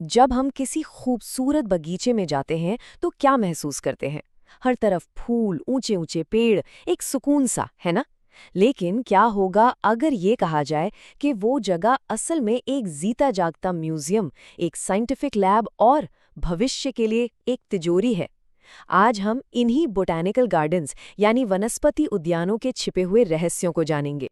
जब हम किसी खूबसूरत बगीचे में जाते हैं तो क्या महसूस करते हैं? हर तरफ फूल, ऊंचे ऊंचे पेड़, एक सुकून सा, है ना? लेकिन क्या होगा अगर ये कहा जाए कि वो जगह असल में एक जीता जागता म्यूजियम, एक साइंटिफिक लैब और भविष्य के लिए एक तिजोरी है? आज हम इन्हीं बोटैनिकल गार्डन्स यानी वनस्पति उद्यानों के छिपे हुए रहस्यों को जानेंगे।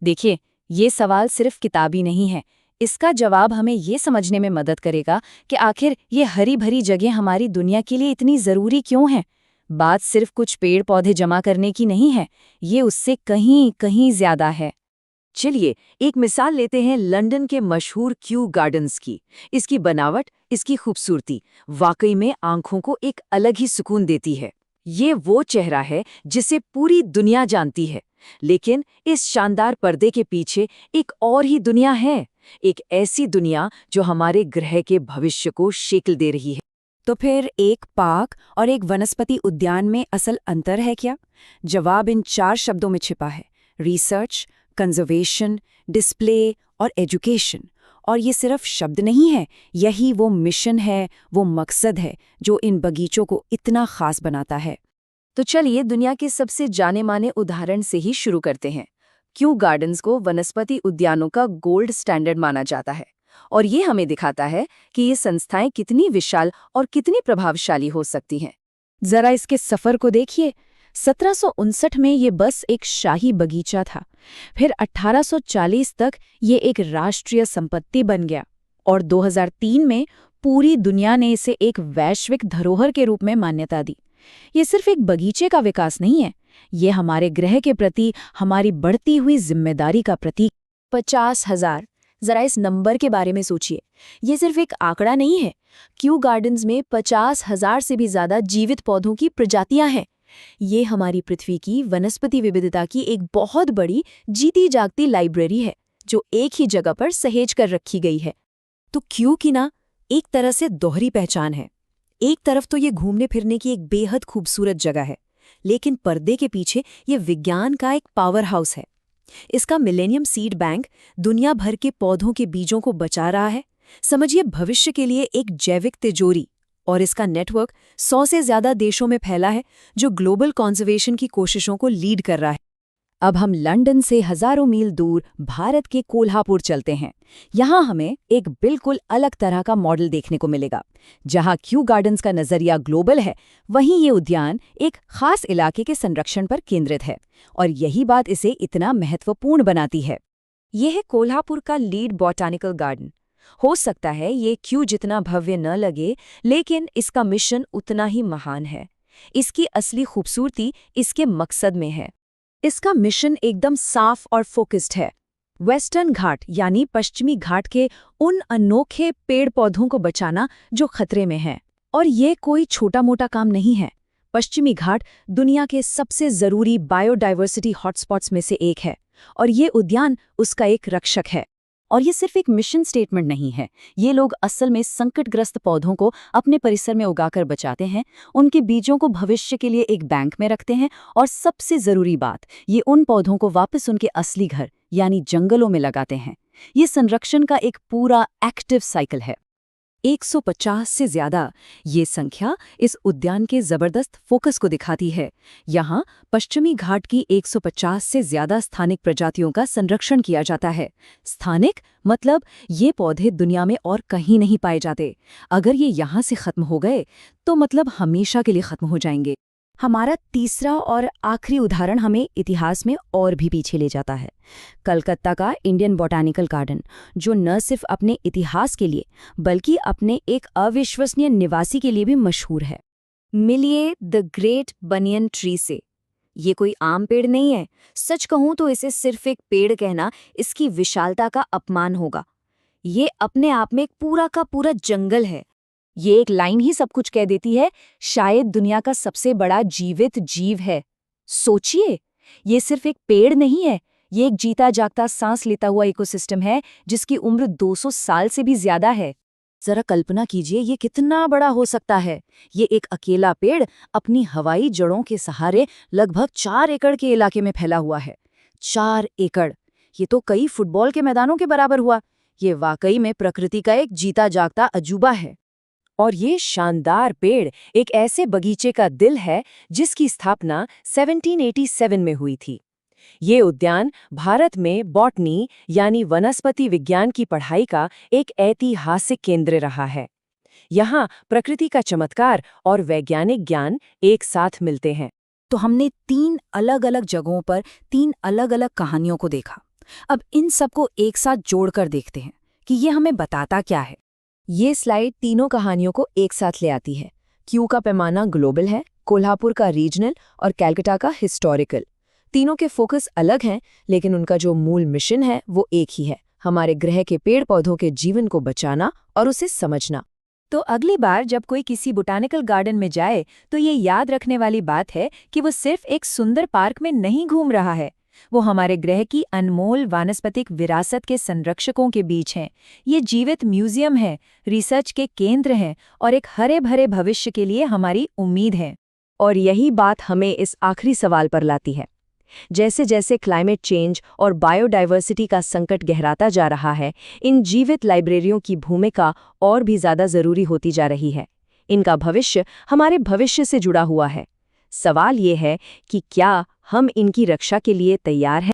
देखिए, ये सवाल सिर्फ किताबी नहीं है। इसका जवाब हमें ये समझने में मदद करेगा कि आखिर ये हरी भरी जगह हमारी दुनिया के लिए इतनी ज़रूरी क्यों है। बात सिर्फ कुछ पेड़ पौधे जमा करने की नहीं है, ये उससे कहीं कहीं ज़्यादा है। चलिए एक मिसाल लेते हैं लंदन के मशहूर क्यू गार्डन्स की। इसकी बनावट, इसकी खूबसूरती वाकई में आंखों को एक अलग ही सुकून देती है। ये वो चेहरा है जिसे पूरी दुनिया जानती है, लेकिन इस शानदार पर्दे के पीछे एक और ही दुनिया है। एक ऐसी दुनिया जो हमारे ग्रह के भविष्य को शक्ल दे रही है। तो फिर एक पार्क और एक वनस्पति उद्यान में असल अंतर है क्या? जवाब इन 4 शब्दों में छिपा है: रिसर्च, कंजर्वेशन, डिस्प्ले और एजुकेशन। और ये सिर्फ शब्द नहीं है, यही वो मिशन है, वो मकसद है जो इन बगीचों को इतना खास बनाता है। तो चलिए दुनिया के सबसे जाने माने उदाहरण से ही शुरू करते हैं। क्यू गार्डन्स को वनस्पति उद्यानों का गोल्ड स्टैंडर्ड माना जाता है, और ये हमें दिखाता है कि ये संस्थाएं कितनी विशाल और कितनी प्रभावशाली हो सकती हैं। जरा इसके सफर को देखिए। 1759 में ये बस एक शाही बगीचा था। फिर 1840 तक ये एक राष्ट्रीय संपत्ति बन गया, और 2003 में पूरी दुनिया ने इसे एक वैश्विक धरोहर के रूप में मान्यता दी। ये सिर्फ एक बगीचे का विकास नहीं है, ये हमारे ग्रह के प्रति हमारी बढ़ती हुई जिम्मेदारी का प्रतीक। 50,000, जरा इस नंबर के बारे में सोचिए। ये सिर्फ एक आंकड़ा नहीं है। क्यू गार्डन्स में 50,000 से भी ज्यादा जीवित पौधों की प्रजातियां हैं। ये हमारी पृथ्वी की वनस्पति विविधता की एक बहुत बड़ी जीती जागती लाइब्रेरी है, जो एक ही जगह पर सहेज कर रखी गई है। तो क्यू की ना एक तरह से दोहरी पहचान है। एक तरफ तो ये घूमने फिरने की एक बेहद खूबसूरत जगह है, लेकिन पर्दे के पीछे ये विज्ञान का एक पावर हाउस है। इसका मिलेनियम सीड बैंक दुनिया भर के पौधों के बीजों को बचा रहा है। समझिए भविष्य के लिए एक जैविक तिजोरी। और इसका नेटवर्क 100 से ज्यादा देशों में फैला है, जो ग्लोबल कंजर्वेशन की कोशिशों को लीड कर रहा है। अब हम लंदन से हजारों मील दूर भारत के कोल्हापुर चलते हैं। यहाँ हमें एक बिल्कुल अलग तरह का मॉडल देखने को मिलेगा। जहाँ क्यू गार्डन्स का नजरिया ग्लोबल है, वहीं ये उद्यान एक खास इलाके के संरक्षण पर केंद्रित है, और यही बात इसे इतना महत्वपूर्ण बनाती है। यह है कोल्हापुर का लीड बॉटैनिकल गार्डन। हो सकता है ये क्यू जितना भव्य न लगे, लेकिन इसका मिशन उतना ही महान है। इसकी असली खूबसूरती इसके मकसद में है। इसका मिशन एकदम साफ और फोकस्ड है। वेस्टर्न घाट यानी पश्चिमी घाट के उन अनोखे पेड़ पौधों को बचाना जो खतरे में हैं। और ये कोई छोटा मोटा काम नहीं है। पश्चिमी घाट दुनिया के सबसे जरूरी बायोडाइवर्सिटी हॉटस्पॉट्स में से एक है, और ये उद्यान उसका एक रक्षक है। और ये सिर्फ एक मिशन स्टेटमेंट नहीं है, ये लोग असल में संकटग्रस्त पौधों को अपने परिसर में उगाकर बचाते हैं, उनके बीजों को भविष्य के लिए एक बैंक में रखते हैं, और सबसे जरूरी बात, ये उन पौधों को वापस उनके असली घर यानी जंगलों में लगाते हैं। ये संरक्षण का एक पूरा एक्टिव साइकिल है। 150 से ज्यादा, ये संख्या इस उद्यान के जबरदस्त फोकस को दिखाती है। यहाँ पश्चिमी घाट की 150 से ज्यादा स्थानिक प्रजातियों का संरक्षण किया जाता है। स्थानिक मतलब ये पौधे दुनिया में और कहीं नहीं पाए जाते। अगर ये यहाँ से खत्म हो गए तो मतलब हमेशा के लिए खत्म हो जाएंगे। हमारा तीसरा और आखिरी उदाहरण हमें इतिहास में और भी पीछे ले जाता है। कलकत्ता का इंडियन बॉटैनिकल गार्डन, जो न सिर्फ अपने इतिहास के लिए बल्कि अपने एक अविश्वसनीय निवासी के लिए भी मशहूर है। मिलिए द ग्रेट बनियन ट्री से। ये कोई आम पेड़ नहीं है। सच कहूं तो इसे सिर्फ एक पेड़ कहना इसकी विशालता का अपमान होगा। ये अपने आप में एक पूरा का पूरा जंगल है। ये एक लाइन ही सब कुछ कह देती है, शायद दुनिया का सबसे बड़ा जीवित जीव है। सोचिए, ये सिर्फ एक पेड़ नहीं है, ये एक जीता जागता सांस लेता हुआ इकोसिस्टम है जिसकी उम्र 200 साल से भी ज्यादा है। जरा कल्पना कीजिए ये कितना बड़ा हो सकता है। ये एक अकेला पेड़ अपनी हवाई जड़ों के सहारे लगभग 4 एकड़ के इलाके में फैला हुआ है। 4 एकड़, ये तो कई फुटबॉल के मैदानों के बराबर हुआ। ये वाकई में प्रकृति का एक जीता जागता अजूबा है। और ये शानदार पेड़ एक ऐसे बगीचे का दिल है जिसकी स्थापना 1787 में हुई थी। ये उद्यान भारत में बॉटनी यानी वनस्पति विज्ञान की पढ़ाई का एक ऐतिहासिक केंद्र रहा है। यहाँ प्रकृति का चमत्कार और वैज्ञानिक ज्ञान एक साथ मिलते हैं। तो हमने 3 अलग-अलग जगहों पर 3 अलग-अलग कहानियों को देखा। अब इन सबको एक साथ जोड़कर देखते हैं कि ये हमें बताता क्या है। ये स्लाइड तीनों कहानियों को एक साथ ले आती है। क्यू का पैमाना ग्लोबल है, कोल्हापुर का रीजनल और कैलकाटा का हिस्टोरिकल। तीनों के फोकस अलग हैं, लेकिन उनका जो मूल मिशन है वो एक ही है, हमारे ग्रह के पेड़ पौधों के जीवन को बचाना और उसे समझना। तो अगली बार जब कोई किसी बोटानिकल गार्डन में जाए तो ये याद रखने वाली बात है कि वो सिर्फ एक सुंदर पार्क में नहीं घूम रहा है, वो हमारे ग्रह की अनमोल वानस्पतिक विरासत के संरक्षकों के बीच हैं। ये जीवित म्यूजियम है, रिसर्च के केंद्र हैं और एक हरे भरे भविष्य के लिए हमारी उम्मीद है। और यही बात हमें इस आखिरी सवाल पर लाती है। जैसे जैसे क्लाइमेट चेंज और बायोडाइवर्सिटी का संकट गहराता जा रहा है, इन जीवित लाइब्रेरियों की भूमिका और भी ज़्यादा ज़रूरी होती जा रही है। इनका भविष्य हमारे भविष्य से जुड़ा हुआ है। सवाल ये है कि क्या हम इनकी रक्षा के लिए तैयार हैं?